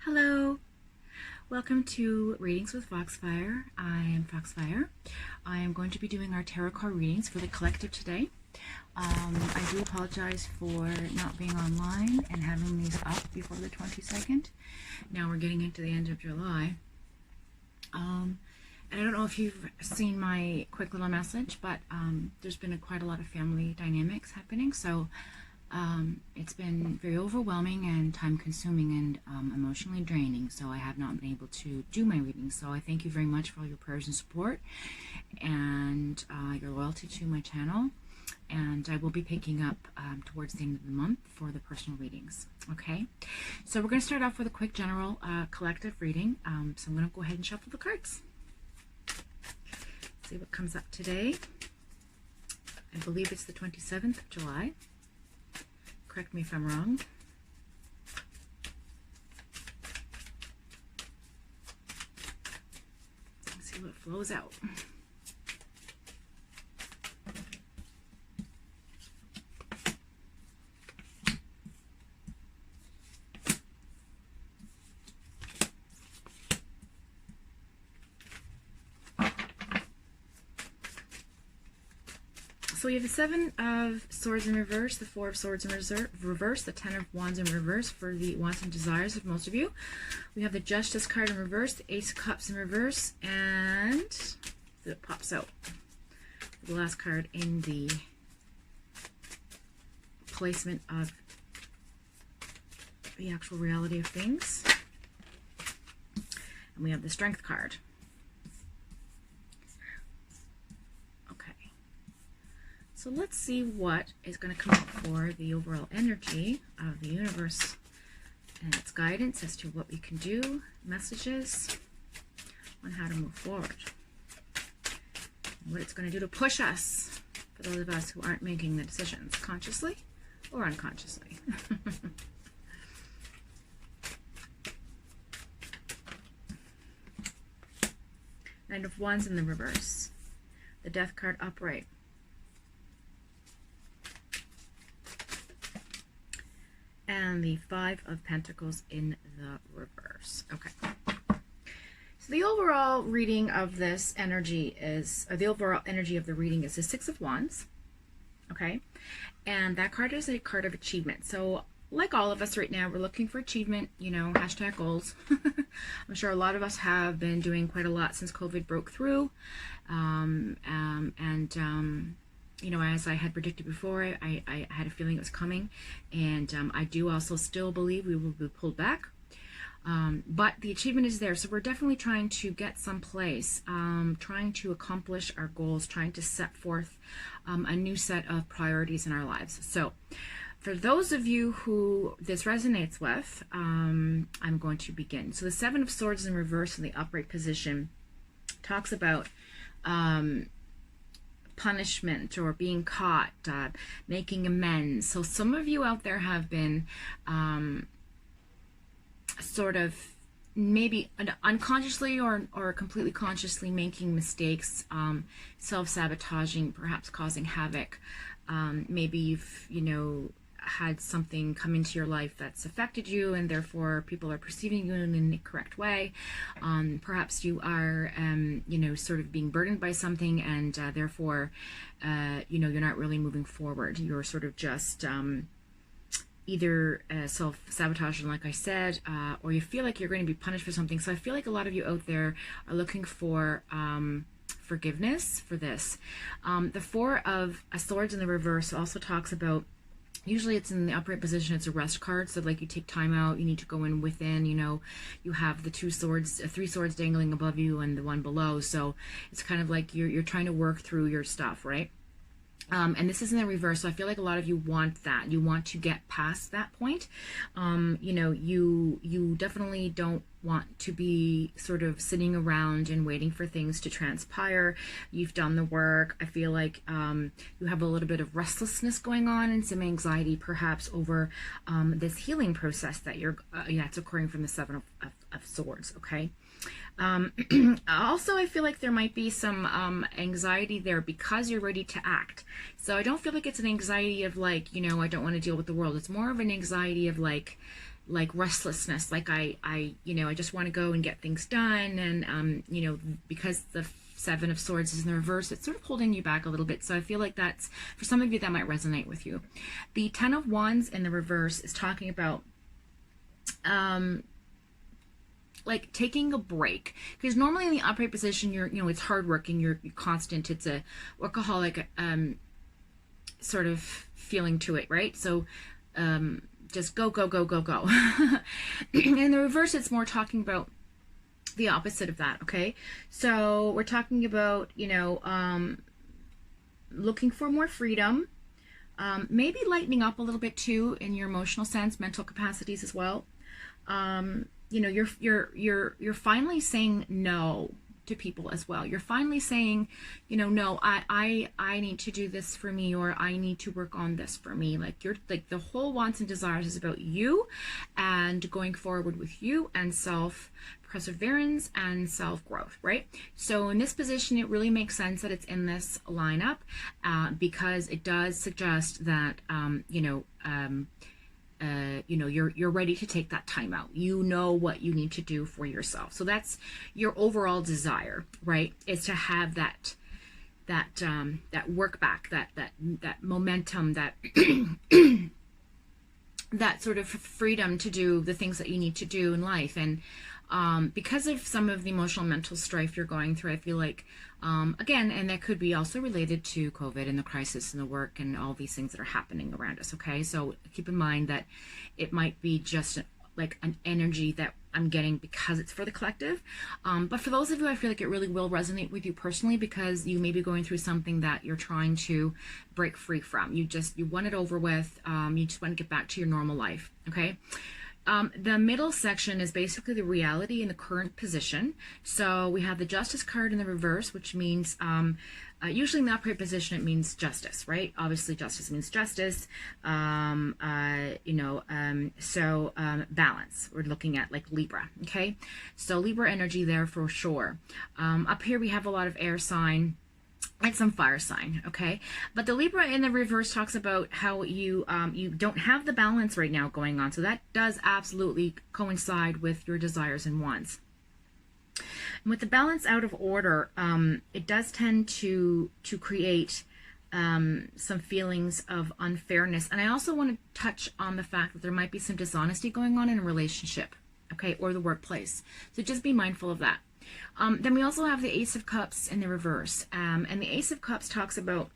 Hello, welcome to Readings with Foxfire. I am Foxfire. I am going to be doing our tarot card readings for the collective today. I do apologize for not being online and having these up before the 22nd. Now we're getting into the end of July. And I don't know if you've seen my quick little message, but there's been quite a lot of family dynamics happening, so it's been very overwhelming and time consuming and emotionally draining, so I have not been able to do my readings. So I thank you very much for all your prayers and support and your loyalty to my channel, and I will be picking up towards the end of the month for the personal readings. Okay, so we're going to start off with a quick general collective reading. So I'm going to go ahead and shuffle the cards, see what comes up today. I believe it's the 27th of July. Correct me if I'm wrong. Let's see what flows out. So we have the Seven of Swords in reverse, the Four of Swords in reverse, the Ten of Wands in reverse for the wants and desires of most of you. We have the Justice card in reverse, the Ace of Cups in reverse, and it pops out the last card in the placement of the actual reality of things. And we have the Strength card. So let's see what is going to come up for the overall energy of the universe and its guidance as to what we can do, messages on how to move forward, and what it's going to do to push us, for those of us who aren't making the decisions consciously or unconsciously. Knight of Wands in the reverse, the Death card upright, and the Five of Pentacles in the reverse. Okay. So the overall reading of this energy is, or the overall energy of the reading is the Six of Wands. Okay. And that card is a card of achievement. So like all of us right now, we're looking for achievement, you know, hashtag goals. I'm sure a lot of us have been doing quite a lot since COVID broke through. You know, as I had predicted before, I had a feeling it was coming, and I do also still believe we will be pulled back. But the achievement is there, so we're definitely trying to get someplace, trying to accomplish our goals, trying to set forth a new set of priorities in our lives. So for those of you who this resonates with, I'm going to begin. So the Seven of Swords in reverse in the upright position talks about punishment or being caught, making amends. So some of you out there have been sort of maybe unconsciously or completely consciously making mistakes, self-sabotaging, perhaps causing havoc. Maybe you've, you know, had something come into your life that's affected you, and therefore people are perceiving you in an incorrect way. Perhaps you are, you know, sort of being burdened by something, and therefore, you know, you're not really moving forward. You're sort of just either self-sabotaging, like I said, or you feel like you're going to be punished for something. So I feel like a lot of you out there are looking for forgiveness for this. The Four of Swords in the reverse also talks about, usually it's in the upright position, it's a rest card. So like you take time out, you need to go in within, you know, you have the three swords dangling above you and the one below. So it's kind of like you're trying to work through your stuff, right? And this is in the reverse, so I feel like a lot of you want that. You want to get past that point. You know, you definitely don't want to be sort of sitting around and waiting for things to transpire. You've done the work. I feel like you have a little bit of restlessness going on and some anxiety perhaps over this healing process that it's occurring from the Seven of Swords, okay? Also, I feel like there might be some anxiety there because you're ready to act. So I don't feel like it's an anxiety of like, you know, I don't want to deal with the world. It's more of an anxiety of like, like restlessness, like I just want to go and get things done, and because the Seven of Swords is in the reverse, it's sort of holding you back a little bit. So I feel like that's, for some of you, that might resonate with you. The Ten of Wands in the reverse is talking about like taking a break, because normally in the upright position you're it's hard work and you're constant, it's a workaholic sort of feeling to it, right? So just go go go go go. In the reverse, it's more talking about the opposite of that. Okay, so we're talking about looking for more freedom, maybe lightening up a little bit too in your emotional sense, mental capacities as well. You're finally saying no to people as well. You're finally saying, no, I need to do this for me, or I need to work on this for me. Like the whole wants and desires is about you and going forward with you and self-perseverance and self-growth, right? So in this position, it really makes sense that it's in this lineup because it does suggest that, you're ready to take that time out. You know what you need to do for yourself. So that's your overall desire, right? Is to have that work back, that momentum, that that sort of freedom to do the things that you need to do in life. And because of some of the emotional mental strife you're going through, I feel like again, and that could be also related to COVID and the crisis and the work and all these things that are happening around us. Okay, so keep in mind that it might be just like an energy that I'm getting because it's for the collective. But for those of you, I feel like it really will resonate with you personally, because you may be going through something that you're trying to break free from. You want it over with. You just want to get back to your normal life. Okay. The middle section is basically the reality in the current position. So we have the Justice card in the reverse, which means usually in the upright position it means justice, right? Obviously justice means justice. Balance. We're looking at like Libra, okay? So Libra energy there for sure. Up here we have a lot of air sign and some fire sign, okay? But the Libra in the reverse talks about how you don't have the balance right now going on. So that does absolutely coincide with your desires and wants. And with the balance out of order, it does tend to create some feelings of unfairness. And I also want to touch on the fact that there might be some dishonesty going on in a relationship, okay, or the workplace. So just be mindful of that. Then we also have the Ace of Cups in the reverse. And the Ace of Cups talks about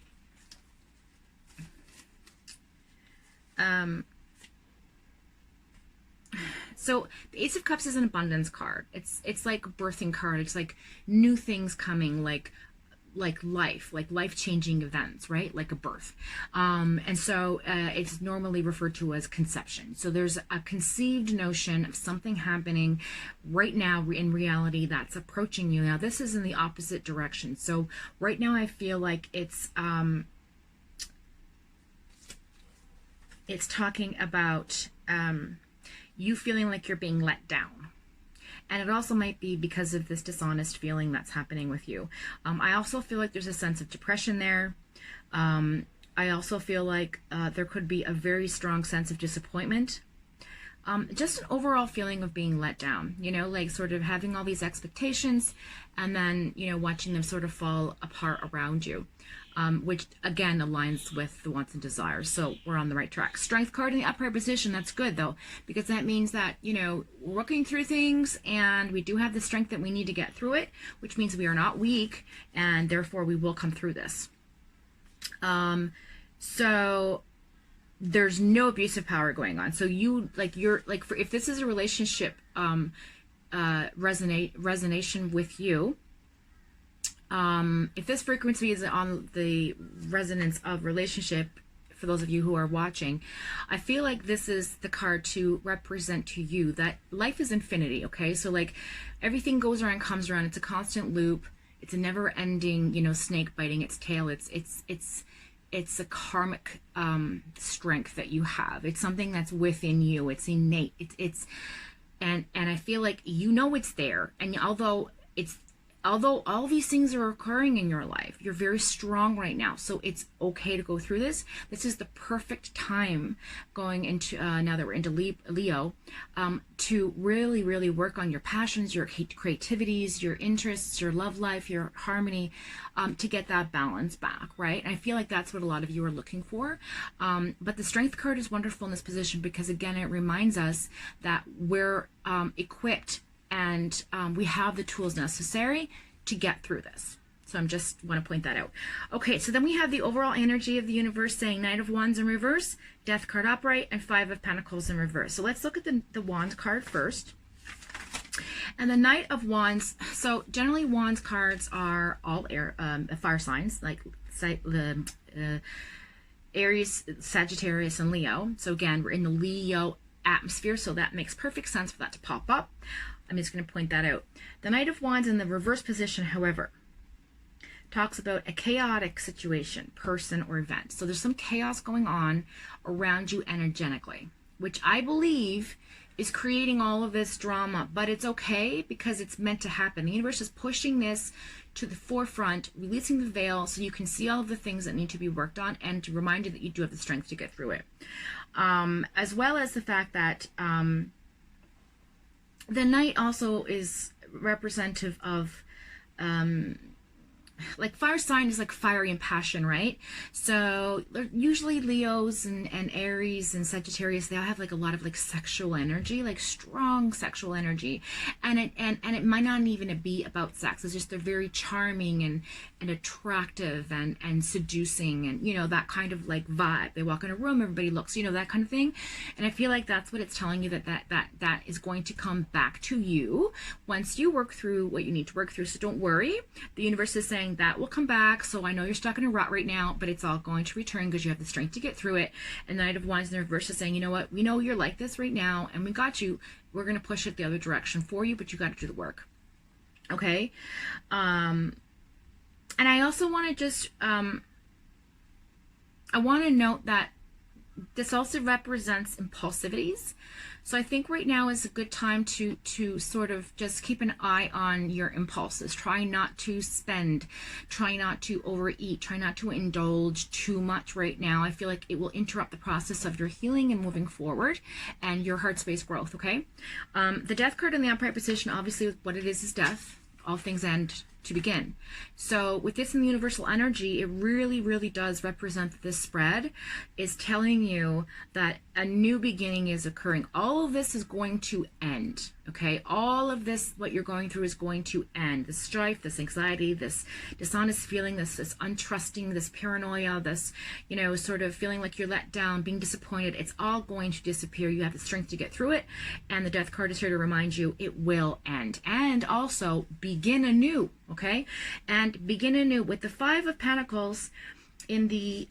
so the Ace of Cups is an abundance card. It's like a birthing card. It's like new things coming, like life-changing events, right? Like a birth. And so it's normally referred to as conception. So there's a conceived notion of something happening right now in reality that's approaching you. Now this is in the opposite direction. So right now I feel like it's talking about you feeling like you're being let down. And it also might be because of this dishonest feeling that's happening with you. I also feel like there's a sense of depression there. I also feel like there could be a very strong sense of disappointment. Just an overall feeling of being let down, like sort of having all these expectations and then, watching them sort of fall apart around you. Which again aligns with the wants and desires. So we're on the right track. Strength card in the upright position, that's good though, because that means that, we're working through things and we do have the strength that we need to get through it, which means we are not weak and therefore we will come through this. So there's no abusive power going on. So if this is a relationship, resonation with you, if this frequency is on the resonance of relationship, for those of you who are watching, I feel like this is the card to represent to you that life is infinity, okay? So like everything goes around, comes around. It's a constant loop. It's a never-ending, snake biting its tail. It's a karmic strength that you have. It's something that's within you. It's innate. And I feel like it's there. And although it's although all these things are occurring in your life, you're very strong right now. So it's okay to go through this. This is the perfect time going into, now that we're into Leo, to really, really work on your passions, your creativities, your interests, your love life, your harmony, to get that balance back, right? And I feel like that's what a lot of you are looking for. But the Strength card is wonderful in this position because, again, it reminds us that we're equipped and we have the tools necessary to get through this. So I'm just want to point that out. Okay, so then we have the overall energy of the universe saying Knight of Wands in reverse, Death card upright, and Five of Pentacles in reverse. So let's look at the Wands card first. And the Knight of Wands, so generally Wands cards are all air, fire signs, like Aries, Sagittarius, and Leo. So again, we're in the Leo atmosphere, so that makes perfect sense for that to pop up. I'm just going to point that out. The Knight of Wands in the reverse position, however, talks about a chaotic situation, person, or event. So there's some chaos going on around you energetically, which I believe is creating all of this drama, but it's okay because it's meant to happen. The universe is pushing this to the forefront, releasing the veil so you can see all of the things that need to be worked on and to remind you that you do have the strength to get through it. As well as the fact that the Knight also is representative of like fire sign is like fiery and passion, right? So usually Leos and Aries and Sagittarius, they all have like a lot of like sexual energy, like strong sexual energy, and it might not even be about sex. It's just they're very charming and attractive and seducing, and you know, that kind of like vibe. They walk in a room, everybody looks, you know, that kind of thing. And I feel like that's what it's telling you, that is going to come back to you once you work through what you need to work through. So don't worry, the universe is saying that will come back. So I know you're stuck in a rut right now, but it's all going to return because you have the strength to get through it. And the Knight of Wands in the reverse is saying, you know what, we know you're like this right now and we got you. We're going to push it the other direction for you, but you got to do the work. Okay. And I also want to just, I want to note that this also represents impulsivities. So I think right now is a good time to sort of just keep an eye on your impulses. Try not to spend, try not to overeat, try not to indulge too much right now. I feel like it will interrupt the process of your healing and moving forward and your heart space growth, okay? The Death card in the upright position, obviously what it is death. All things end to begin. So with this in the universal energy, it really, really does represent that this spread is telling you that a new beginning is occurring. All of this is going to end, okay? All of this, what you're going through, is going to end. This strife, this anxiety, this dishonest feeling, this untrusting, this paranoia, this, you know, sort of feeling like you're let down, being disappointed, it's all going to disappear. You have the strength to get through it, and the Death card is here to remind you it will end. And also begin anew, okay? And begin anew. With the Five of Pentacles in the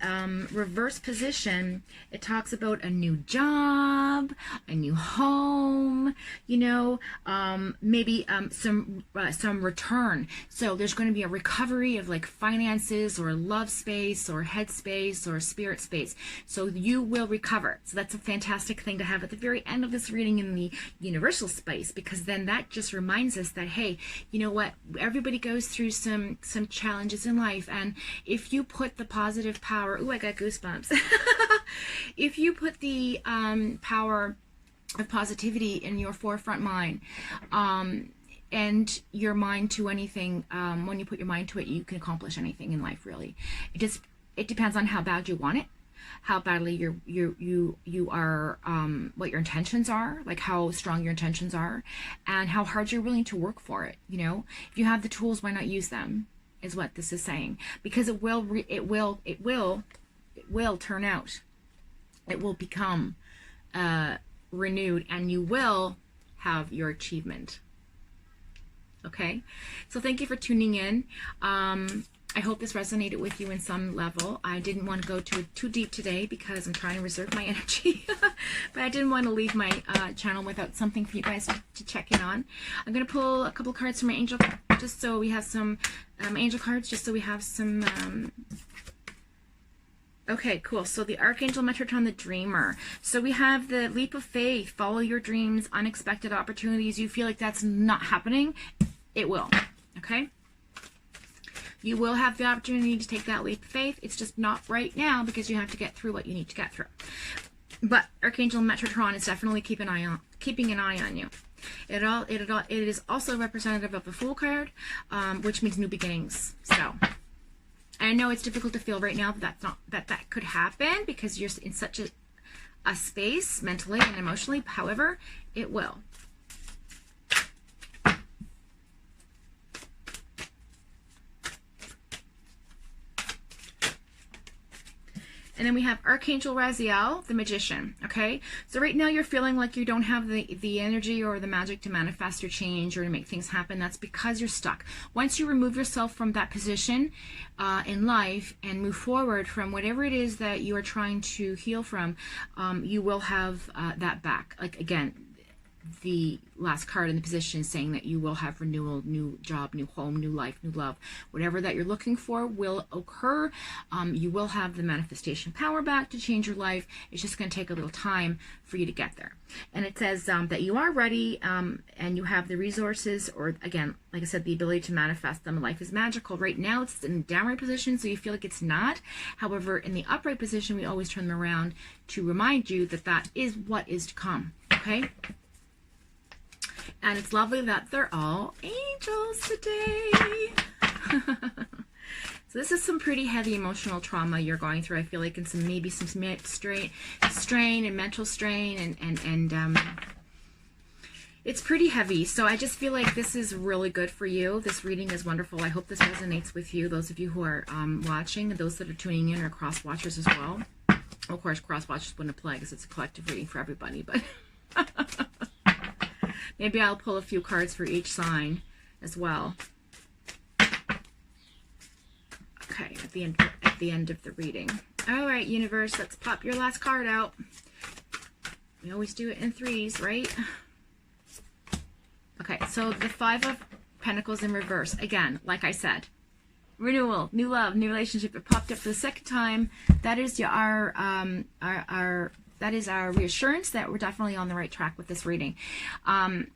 reverse position, it talks about a new job, a new home, you know, maybe some return. So there's going to be a recovery of like finances or love space or head space or spirit space. So you will recover. So that's a fantastic thing to have at the very end of this reading in the universal space, because then that just reminds us that, hey, you know what, everybody goes through some challenges in life, and if you put the positive power, ooh, I got goosebumps. If you put the power of positivity in your forefront mind, and your mind to anything, when you put your mind to it, you can accomplish anything in life, really. It depends on how bad you want it, how badly you are, what your intentions are, like how strong your intentions are, and how hard you're willing to work for it. You know, if you have the tools, why not use them? Is what this is saying, because it will turn out. It will become renewed, and you will have your achievement. Okay, so thank you for tuning in. I hope this resonated with you in some level. I didn't want to go too deep today because I'm trying to reserve my energy, but I didn't want to leave my channel without something for you guys to check in on. I'm going to pull a couple cards from my angel, just so we have some angel cards, just so we have some... Okay, cool. So the Archangel Metatron, the Dreamer. So we have the leap of faith, follow your dreams, unexpected opportunities. You feel like that's not happening, it will. Okay? You will have the opportunity to take that leap of faith. It's just not right now because you have to get through what you need to get through. But Archangel Metatron is definitely keeping an eye on you. It is also representative of the Fool card, which means new beginnings. So I know it's difficult to feel right now that could happen because you're in such a space mentally and emotionally. However, it will. And then we have Archangel Raziel, the Magician, okay? So right now you're feeling like you don't have the energy or the magic to manifest or change or to make things happen. That's because you're stuck. Once you remove yourself from that position in life and move forward from whatever it is that you are trying to heal from, you will have that back. Like, again, the last card in the position saying that you will have renewal, new job, new home, new life, new love. Whatever that you're looking for will occur. You will have the manifestation power back to change your life. It's just going to take a little time for you to get there. And it says that you are ready and you have the resources, or again, like I said, the ability to manifest them. Life is magical. Right now it's in downward position, so you feel like it's not. However, in the upright position, we always turn them around to remind you that that is what is to come. Okay? And it's lovely that they're all angels today. So this is some pretty heavy emotional trauma you're going through. I feel like, and maybe some strain and mental strain, and it's pretty heavy. So I just feel like this is really good for you. This reading is wonderful. I hope this resonates with you. Those of you who are watching, and those that are tuning in are cross watchers as well. Of course, cross watchers wouldn't apply because it's a collective reading for everybody, but. Maybe I'll pull a few cards for each sign as well. Okay, at the end of the reading. All right, universe, let's pop your last card out. We always do it in threes, right? Okay, so the Five of Pentacles in reverse. Again, like I said, renewal, new love, new relationship. It popped up for the second time. That is that is our reassurance that we're definitely on the right track with this reading.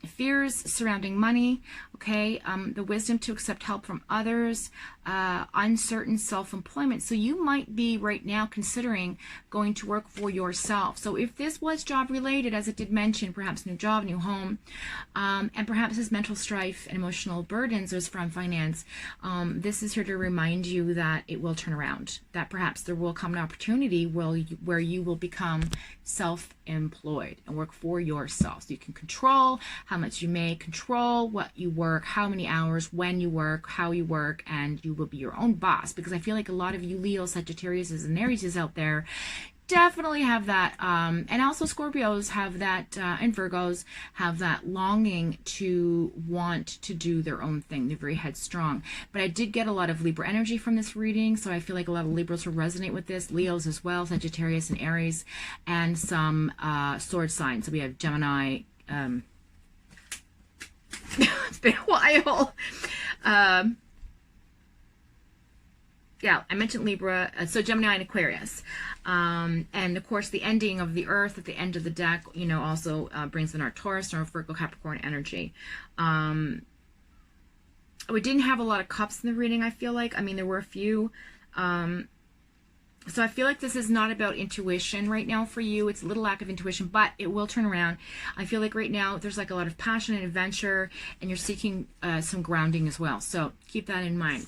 Fears surrounding money, okay? The wisdom to accept help from others, uncertain self-employment. So you might be right now considering going to work for yourself. So if this was job related, as it did mention, perhaps new job, new home, and perhaps this mental strife and emotional burdens is from finance, this is here to remind you that it will turn around, that perhaps there will come an opportunity where you will become self-employed and work for yourself. So you can control how much you make, control what you work, how many hours, when you work, how you work, and you will be your own boss. Because I feel like a lot of you Leo, Sagittarius, and Aries out there definitely have that, and also Scorpios have that, and Virgos have that longing to want to do their own thing. They're very headstrong. But I did get a lot of Libra energy from this reading, so I feel like a lot of Libras will resonate with this. Leos as well, Sagittarius and Aries, and some sword signs. So we have Gemini. It's been a while. Yeah, I mentioned Libra, so Gemini and Aquarius. And of course, the ending of the Earth at the end of the deck, you know, also brings in our Taurus or Virgo Capricorn energy. We didn't have a lot of cups in the reading, I feel like. I mean, there were a few. So I feel like this is not about intuition right now for you. It's a little lack of intuition, but it will turn around. I feel like right now there's like a lot of passion and adventure, and you're seeking some grounding as well. So keep that in mind.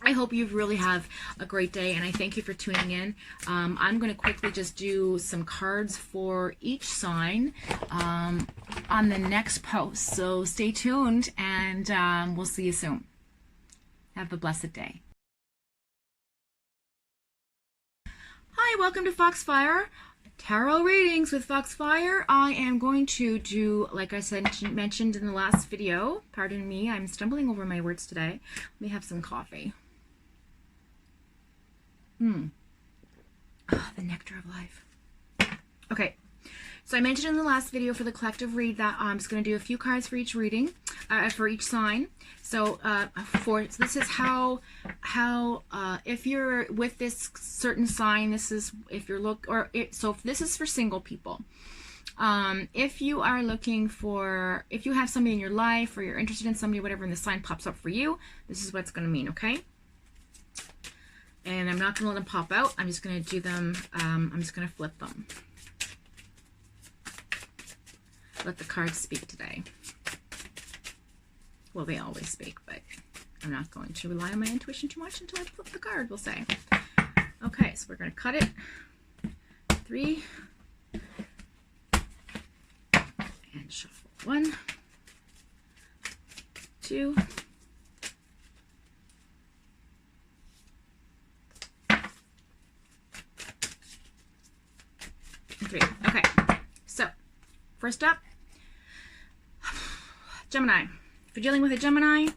I hope you really have a great day, and I thank you for tuning in. I'm going to quickly just do some cards for each sign on the next post. So stay tuned, and we'll see you soon. Have a blessed day. Hi, welcome to Foxfire Tarot Readings with Foxfire. I am going to do, like I said, mentioned in the last video, pardon me, I'm stumbling over my words today. Let me have some coffee. Oh, the nectar of life. Okay, so I mentioned in the last video for the collective read that I'm just going to do a few cards for each reading, for each sign. So, this is how if you're with this certain sign, this is if you're so this is for single people. If you are looking for, if you have somebody in your life or you're interested in somebody, whatever, and the sign pops up for you, this is what it's going to mean, okay? And I'm not going to let them pop out. I'm just going to do them, I'm just going to flip them. Let the cards speak today. Well, they always speak, but I'm not going to rely on my intuition too much until I flip the card, we'll say. Okay, so we're going to cut it. 3. And shuffle. 1, 2, and 3. Okay, so first up, Gemini. If you're dealing with a Gemini,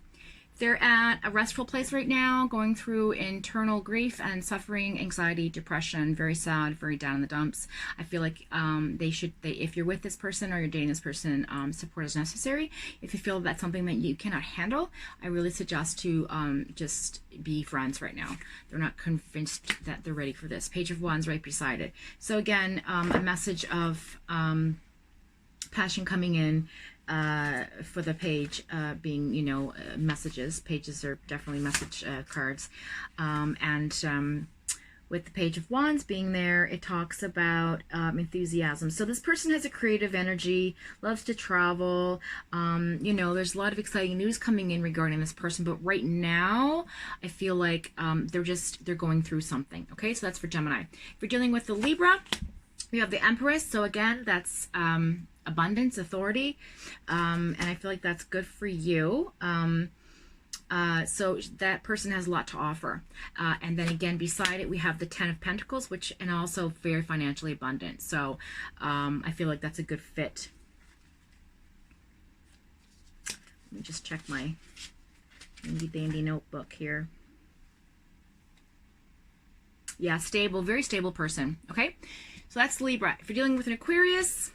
they're at a restful place right now, going through internal grief and suffering, anxiety, depression, very sad, very down in the dumps. I feel like if you're with this person or you're dating this person, support is necessary. If you feel that's something that you cannot handle, I really suggest to just be friends right now. They're not convinced that they're ready for this. Page of Wands right beside it. So again, a message of passion coming in. For the page being, you know, messages. Pages are definitely message cards. With the Page of Wands being there, it talks about enthusiasm. So this person has a creative energy, loves to travel. You know, there's a lot of exciting news coming in regarding this person, but right now I feel like they're going through something. Okay, so that's for Gemini. If you're dealing with the Libra, you have the Empress. So again, that's abundance, authority, and I feel like that's good for you. So that person has a lot to offer. And then again, beside it, we have the 10 of Pentacles, and also very financially abundant. So I feel like that's a good fit. Let me just check my handy dandy notebook here. Yeah, stable, very stable person. Okay, so that's Libra. If you're dealing with an Aquarius,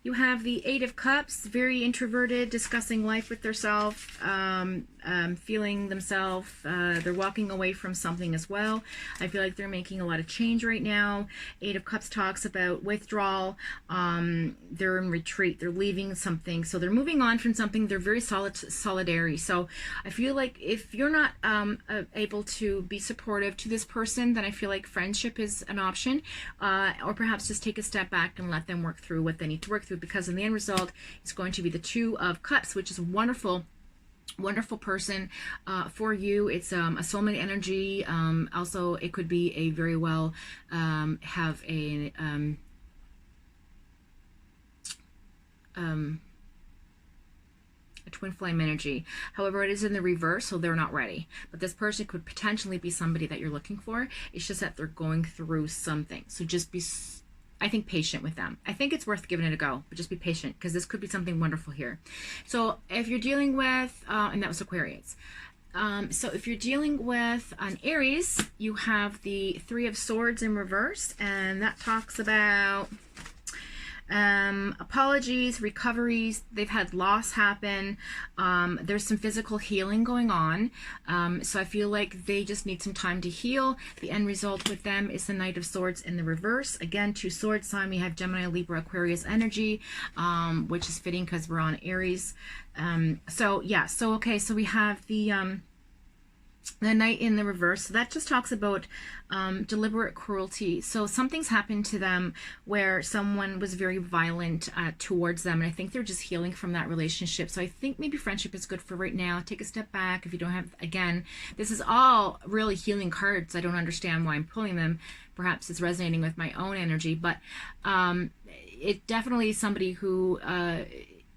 you have the 8 of Cups, very introverted, discussing life with themselves, feeling themselves. They're walking away from something as well. I feel like they're making a lot of change right now. 8 of Cups talks about withdrawal. They're in retreat. They're leaving something. So they're moving on from something. They're very solidary. So I feel like if you're not able to be supportive to this person, then I feel like friendship is an option. Or perhaps just take a step back and let them work through what they need to work through, because in the end result, it's going to be the 2 of Cups, which is a wonderful person for you. It's a soulmate energy. Also, it could be a very well have a twin flame energy. However, it is in the reverse, so they're not ready. But this person could potentially be somebody that you're looking for. It's just that they're going through something. So just be, I think, patient with them. I think it's worth giving it a go, but just be patient, because this could be something wonderful here. So if you're dealing with, and that was Aquarius. So if you're dealing with an Aries, you have the 3 of Swords in reverse, and that talks about apologies, recoveries. They've had loss happen. There's some physical healing going on. So I feel like they just need some time to heal. The end result with them is the Knight of Swords in the reverse. Again, 2 sword sign. We have Gemini, Libra, Aquarius energy, which is fitting because we're on Aries. So yeah, so okay, so we have the Knight in the reverse. So that just talks about deliberate cruelty. So something's happened to them where someone was very violent towards them, and I think they're just healing from that relationship. So I think maybe friendship is good for right now. Take a step back if you don't have, again, this is all really healing cards. I don't understand why I'm pulling them. Perhaps it's resonating with my own energy, but it definitely is somebody who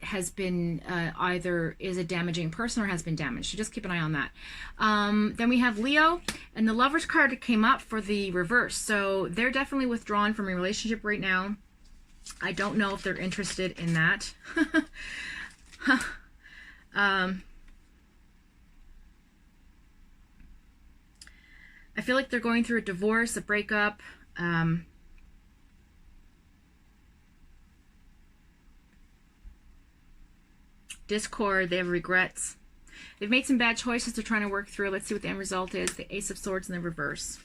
has been either is a damaging person or has been damaged. So just keep an eye on that. Then we have Leo, and the Lover's card came up for the reverse. So they're definitely withdrawn from a relationship right now. I don't know if they're interested in that. I feel like they're going through a divorce, a breakup. Discord, they have regrets. They've made some bad choices they're trying to work through. Let's see what the end result is. The Ace of Swords in the reverse.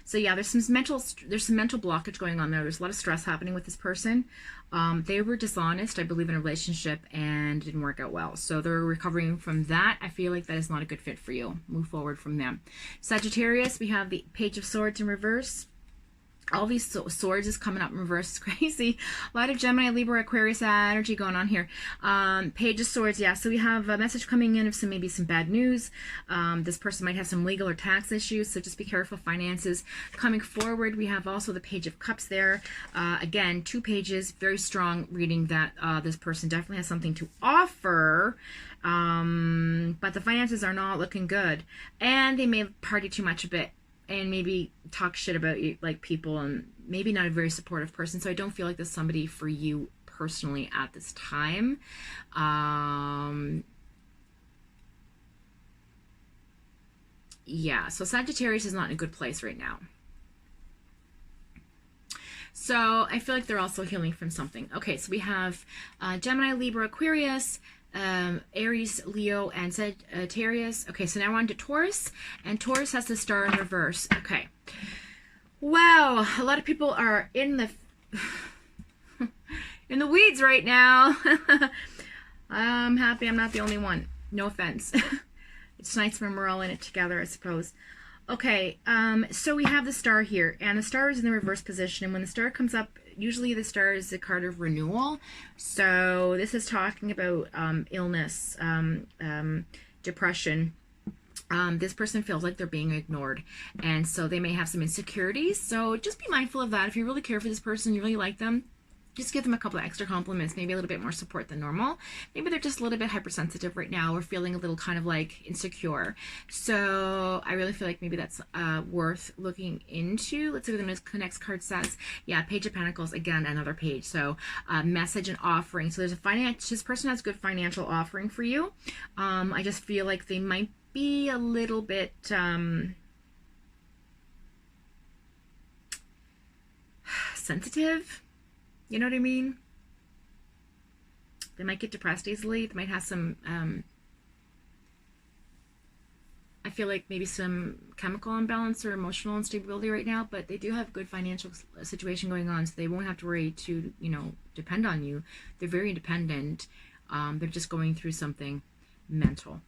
So yeah, there's some mental blockage going on there. There's a lot of stress happening with this person. They were dishonest, I believe, in a relationship and didn't work out well. So they're recovering from that. I feel like that is not a good fit for you. Move forward from them. Sagittarius, we have the Page of Swords in reverse. All these swords is coming up in reverse. It's crazy. A lot of Gemini, Libra, Aquarius energy going on here. Page of Swords, yeah. So we have a message coming in of maybe some bad news. This person might have some legal or tax issues, so just be careful. Finances coming forward. We have also the Page of Cups there. Again, 2 pages, very strong reading that this person definitely has something to offer. But the finances are not looking good, and they may party too much a bit, and maybe talk shit about you, like people, and maybe not a very supportive person. So I don't feel like there's somebody for you personally at this time. Yeah, so Sagittarius is not in a good place right now. So I feel like they're also healing from something. Okay, so we have Gemini, Libra, Aquarius, Aries, Leo, and Sagittarius. Okay, so now we're on to Taurus, and Taurus has the Star in reverse. Okay, wow, a lot of people are in the in the weeds right now. I'm happy I'm not the only one. No offense. It's nice when we're all in it together, I suppose. Okay, so we have the Star here, and the Star is in the reverse position, and when the Star comes up, usually the Star is a card of renewal. So this is talking about illness, depression. This person feels like they're being ignored, and so they may have some insecurities. So just be mindful of that. If you really care for this person, you really like them, just give them a couple of extra compliments, maybe a little bit more support than normal. Maybe they're just a little bit hypersensitive right now, or feeling a little kind of like insecure. So I really feel like maybe that's worth looking into. Let's see what the next card says. Yeah, Page of Pentacles, again, another page. So message and offering. So there's a this person has good financial offering for you. I just feel like they might be a little bit sensitive. You know what I mean? They might get depressed easily. They might have some, I feel like maybe some chemical imbalance or emotional instability right now, but they do have good financial situation going on, so they won't have to worry to, depend on you. They're very independent. They're just going through something mental.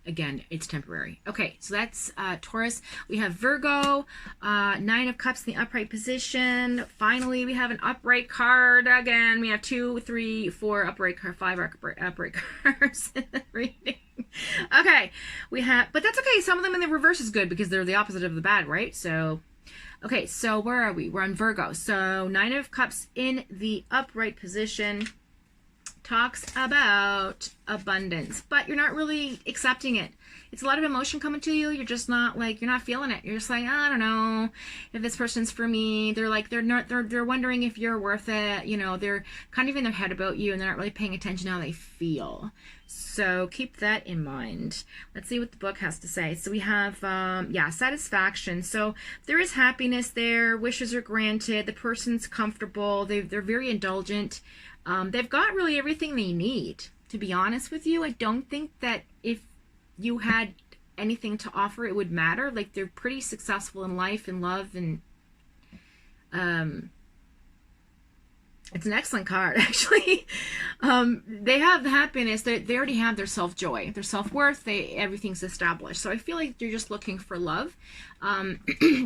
Again, it's temporary. Okay, so that's Taurus. We have Virgo, 9 of Cups in the upright position. Finally, we have an upright card again. We have 2, 3, 4 upright cards, 5 upright cards in the reading. Okay, but that's okay. Some of them in the reverse is good because they're the opposite of the bad, right? So, okay, so where are we? We're on Virgo. So 9 of Cups in the upright position talks about abundance, but you're not really accepting it. It's a lot of emotion coming to you. You're just not like, you're not feeling it. You're just like, I don't know if this person's for me. They're like, they're wondering if you're worth it. They're kind of in their head about you, and they're not really paying attention to how they feel. So keep that in mind. Let's see what the book has to say. So we have, satisfaction. So there is happiness there. Wishes are granted. The person's comfortable. They're very indulgent. They've got really everything they need, to be honest with you. I don't think that if you had anything to offer, it would matter. Like, they're pretty successful in life and love, and it's an excellent card, actually. They have the happiness. They already have their self-joy, their self-worth. Everything's established. So I feel like they're just looking for love.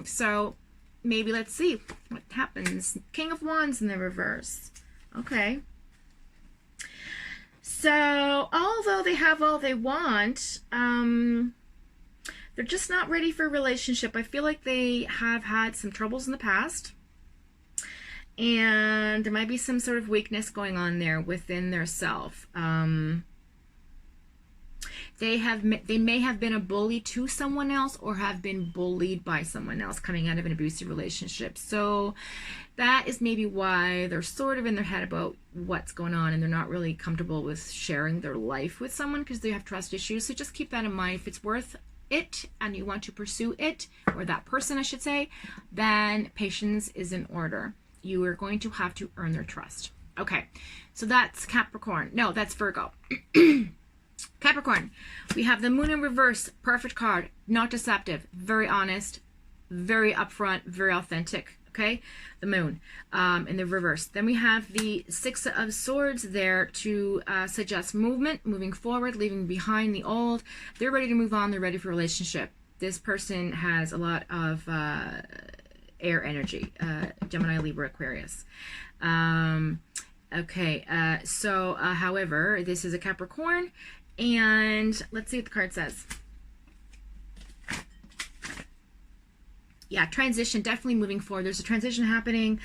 So maybe let's see what happens. King of Wands in the reverse. Okay. So, although they have all they want, they're just not ready for a relationship. I feel like they have had some troubles in the past, and there might be some sort of weakness going on there within their self. They may have been a bully to someone else, or have been bullied by someone else coming out of an abusive relationship. So that is maybe why they're sort of in their head about what's going on, and they're not really comfortable with sharing their life with someone because they have trust issues. So just keep that in mind. If it's worth it and you want to pursue it, or that person, I should say, then patience is in order. You are going to have to earn their trust. Okay, so that's Capricorn. No, that's Virgo. Capricorn, we have the Moon in reverse. Perfect card. Not deceptive. Very honest. very upfront, very authentic. Okay, the moon in the reverse. Then we have the Six of Swords there to suggest movement, moving forward, leaving behind the old. They're ready to move on. They're ready for a relationship. This person has a lot of air energy, Gemini, Libra, Aquarius. However, this is a Capricorn, and let's see what the card says. Yeah, transition, definitely moving forward. There's a transition happening.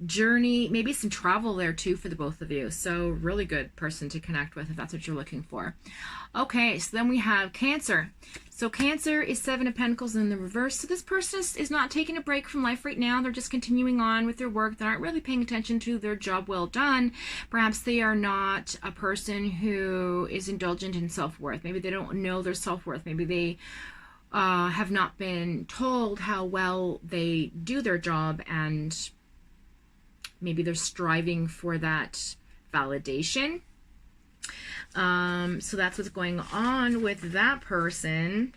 Journey, maybe some travel there too for the both of you. So really good person to connect with if that's what you're looking for. Okay, so then we have Cancer. So Cancer is Seven of Pentacles in the reverse. So this person is not taking a break from life right now. They're just continuing on with their work. They aren't really paying attention to their job well done. Perhaps they are not a person who is indulgent in self-worth. Maybe they don't know their self-worth. Maybe they have not been told how well they do their job, and maybe they're striving for that validation. So that's what's going on with that person.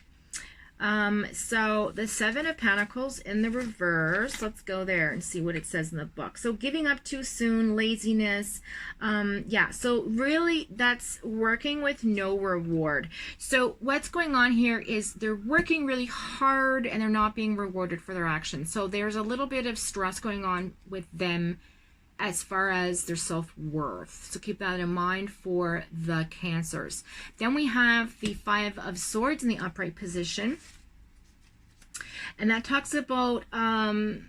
So the Seven of Pentacles in the reverse, let's go there and see what it says in the book. So giving up too soon, laziness. Yeah, so really that's working with no reward. So what's going on here is they're working really hard and they're not being rewarded for their actions. So there's a little bit of stress going on with them as far as their self-worth. So keep that in mind for the Cancers. Then we have the Five of Swords in the upright position. And that talks about I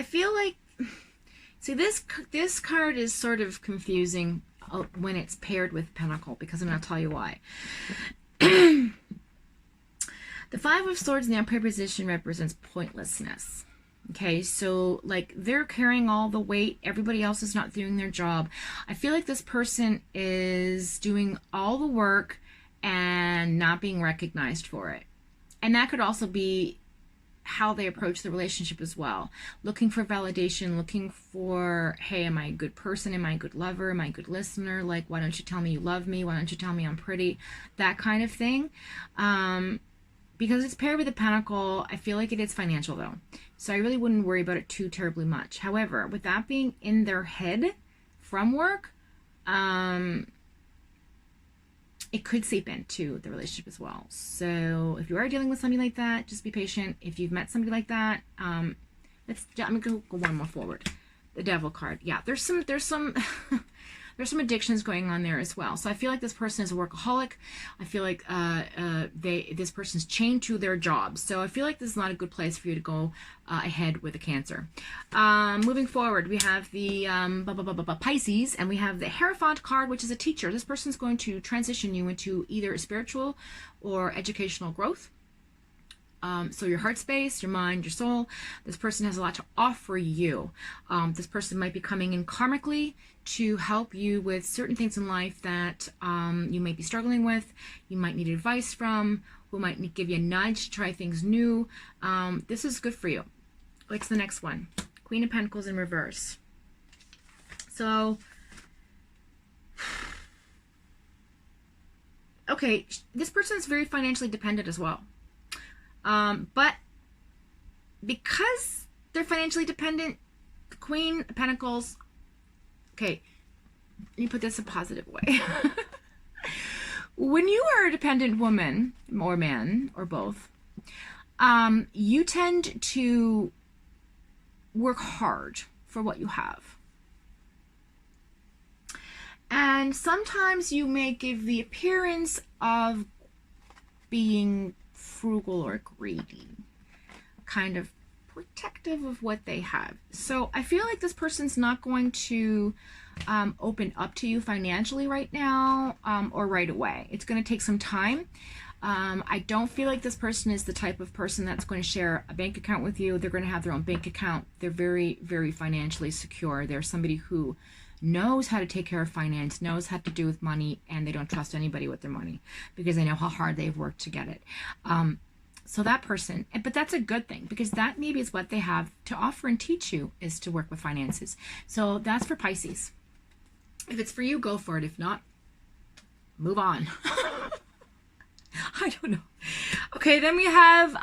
feel like, see, this card is sort of confusing when it's paired with Pentacle, because I'm going to tell you why. The Five of Swords in the upright position represents pointlessness. Okay, so like they're carrying all the weight. Everybody else is not doing their job. I feel like this person is doing all the work and not being recognized for it. And that could also be how they approach the relationship as well. Looking for validation, looking for, hey, am I a good person? Am I a good lover? Am I a good listener? Like, why don't you tell me you love me? Why don't you tell me I'm pretty? That kind of thing. Because it's paired with a Pentacle, I feel like it is financial though. So I really wouldn't worry about it too terribly much. However, with that being in their head from work, it could seep into the relationship as well. So if you are dealing with something like that, just be patient. If you've met somebody like that, I'm gonna go one more forward. The Devil card. Yeah, there's some there's some addictions going on there as well. So I feel like this person is a workaholic. I feel like this person's chained to their job. So I feel like this is not a good place for you to go ahead with a Cancer. Moving forward, we have the Pisces, and we have the Hierophant card, which is a teacher. This person's going to transition you into either spiritual or educational growth. So your heart space, your mind, your soul, this person has a lot to offer you. This person might be coming in karmically to help you with certain things in life that you might be struggling with, you might need advice from, who might give you a nudge to try things new. This is good for you. What's the next one? Queen of Pentacles in reverse. So, okay, this person is very financially dependent as well. But because they're financially dependent, the Queen of Pentacles, okay, let me put this a positive way. When you are a dependent woman or man or both, you tend to work hard for what you have. And sometimes you may give the appearance of being frugal or greedy, kind of protective of what they have. So I feel like this person's not going to open up to you financially right now or right away. It's going to take some time. I don't feel like this person is the type of person that's going to share a bank account with you. They're going to have their own bank account. They're very, very financially secure. They're somebody who knows how to take care of finance, knows how to do with money, and they don't trust anybody with their money because they know how hard they've worked to get it. So that person, but that's a good thing, because that maybe is what they have to offer and teach you, is to work with finances. So that's for Pisces. If it's for you, go for it. If not, move on. I don't know. Okay, then we have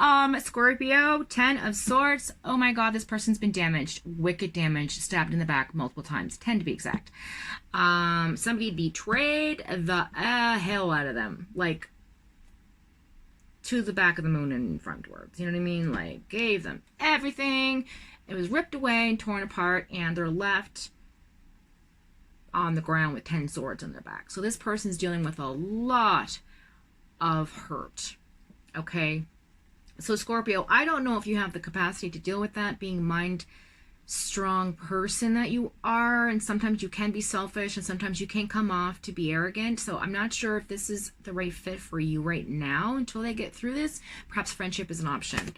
Scorpio, 10 of Swords. Oh my God, this person's been damaged. Wicked damage, stabbed in the back multiple times, 10 to be exact. Somebody betrayed the hell out of them. Like, to the back of the moon and frontwards. You know what I mean? Like, gave them everything. It was ripped away and torn apart, and they're left on the ground with 10 swords on their back. So this person's dealing with a lot of hurt. Okay? So Scorpio, I don't know if you have the capacity to deal with that, being mind strong person that you are, and sometimes you can be selfish, and sometimes you can come off to be arrogant. So I'm not sure if this is the right fit for you right now until they get through this. Perhaps friendship is an option.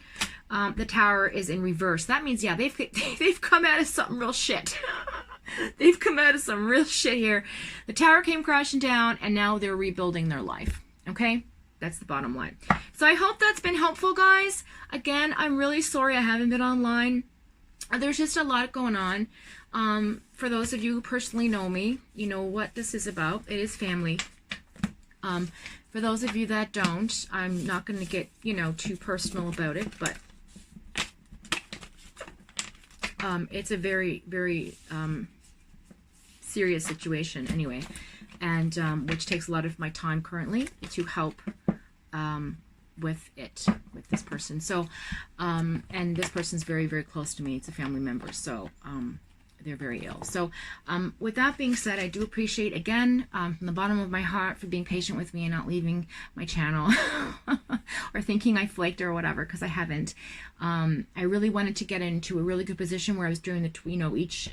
The Tower is in reverse. That means, yeah, they've come out of something real shit. They've come out of some real shit here. The Tower came crashing down, and now they're rebuilding their life. Okay? That's the bottom line. So I hope that's been helpful, guys. Again, I'm really sorry I haven't been online. There's just a lot going on. For those of you who personally know me, you know what this is about. It is family. For those of you that don't, I'm not going to get, too personal about it, but it's a very, very serious situation anyway, and which takes a lot of my time currently to help with this person. So and this person's very, very close to me. It's a family member, so they're very ill. So with that being said, I do appreciate, again, from the bottom of my heart, for being patient with me and not leaving my channel or thinking I flaked or whatever, because I haven't. I really wanted to get into a really good position where I was doing the each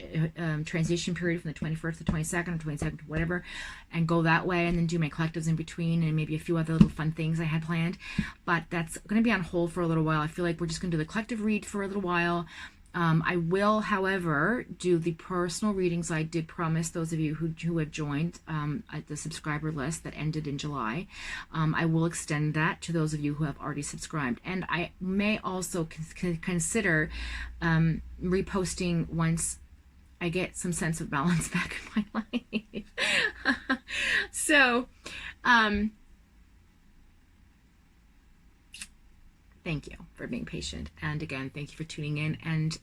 transition period from the 21st to 22nd, or 22nd to whatever, and go that way, and then do my collectives in between, and maybe a few other little fun things I had planned. But that's going to be on hold for a little while. I feel like we're just going to do the collective read for a little while. I will, however, do the personal readings. I did promise those of you who have joined at the subscriber list that ended in July. I will extend that to those of you who have already subscribed. And I may also consider reposting once I get some sense of balance back in my life. So, thank you for being patient, and again, thank you for tuning in, and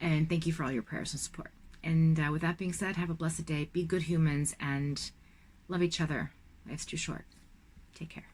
thank you for all your prayers and support. And with that being said, have a blessed day, be good humans, and love each other. Life's too short. Take care.